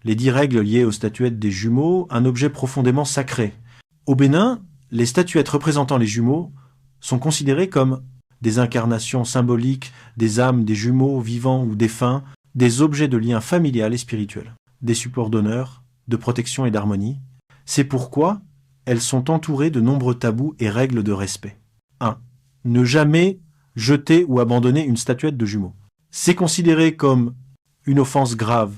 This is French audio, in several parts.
Les 10 règles liées aux statuettes des jumeaux, un objet profondément sacré. Au Bénin, les statuettes représentant les jumeaux sont considérées comme des incarnations symboliques des âmes des jumeaux vivants ou défunts, des objets de lien familial et spirituel, des supports d'honneur, de protection et d'harmonie. C'est pourquoi elles sont entourées de nombreux tabous et règles de respect. 1. Ne jamais jeter ou abandonner une statuette de jumeaux. C'est considéré comme une offense grave,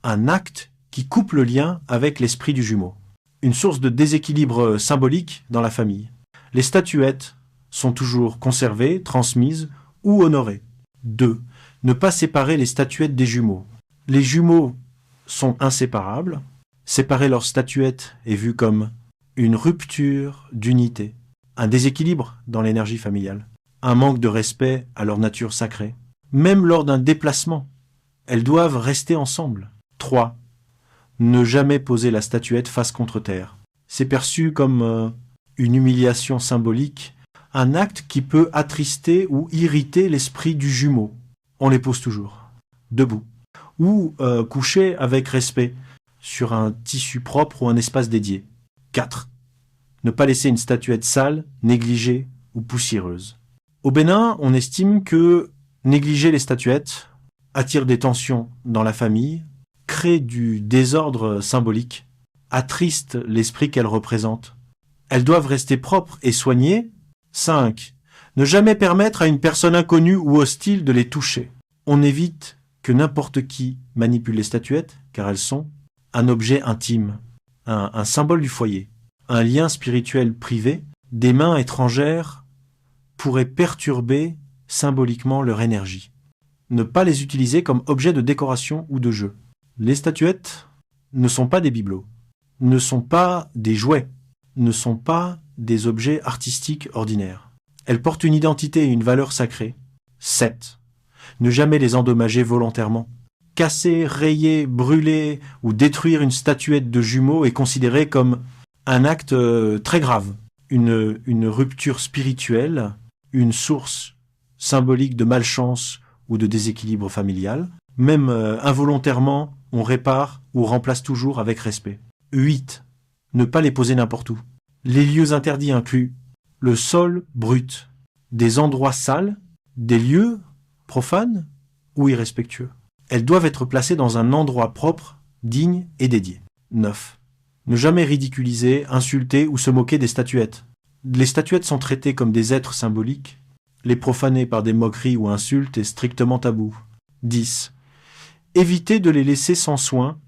un acte qui coupe le lien avec l'esprit du jumeau, une source de déséquilibre symbolique dans la famille. Les statuettes sont toujours conservées, transmises ou honorées. 2. Ne pas séparer les statuettes des jumeaux. Les jumeaux sont inséparables. Séparer leurs statuettes est vu comme une rupture d'unité, un déséquilibre dans l'énergie familiale, un manque de respect à leur nature sacrée. Même lors d'un déplacement, elles doivent rester ensemble. 3. Ne jamais poser la statuette face contre terre. C'est perçu comme une humiliation symbolique, un acte qui peut attrister ou irriter l'esprit du jumeau. On les pose toujours, debout, ou couchés avec respect, sur un tissu propre ou un espace dédié. 4. Ne pas laisser une statuette sale, négligée ou poussiéreuse. Au Bénin, on estime que négliger les statuettes attire des tensions dans la famille, crée du désordre symbolique, attriste l'esprit qu'elles représentent. Elles doivent rester propres et soignées. 5. Ne jamais permettre à une personne inconnue ou hostile de les toucher. On évite que n'importe qui manipule les statuettes, car elles sont un objet intime, un symbole du foyer, un lien spirituel privé. Des mains étrangères pourraient perturber symboliquement leur énergie. Ne pas les utiliser comme objet de décoration ou de jeu. Les statuettes ne sont pas des bibelots, ne sont pas des jouets, ne sont pas des objets artistiques ordinaires. Elles portent une identité et une valeur sacrée. 7. Ne jamais les endommager volontairement. Casser, rayer, brûler ou détruire une statuette de jumeaux est considéré comme un acte très grave, une rupture spirituelle, une source symbolique de malchance ou de déséquilibre familial. Même involontairement, on répare ou remplace toujours avec respect. 8. Ne pas les poser n'importe où. Les lieux interdits incluent le sol brut, des endroits sales, des lieux profanes ou irrespectueux. Elles doivent être placées dans un endroit propre, digne et dédié. 9. Ne jamais ridiculiser, insulter ou se moquer des statuettes. Les statuettes sont traitées comme des êtres symboliques. Les profaner par des moqueries ou insultes est strictement tabou. 10. Éviter de les laisser sans soin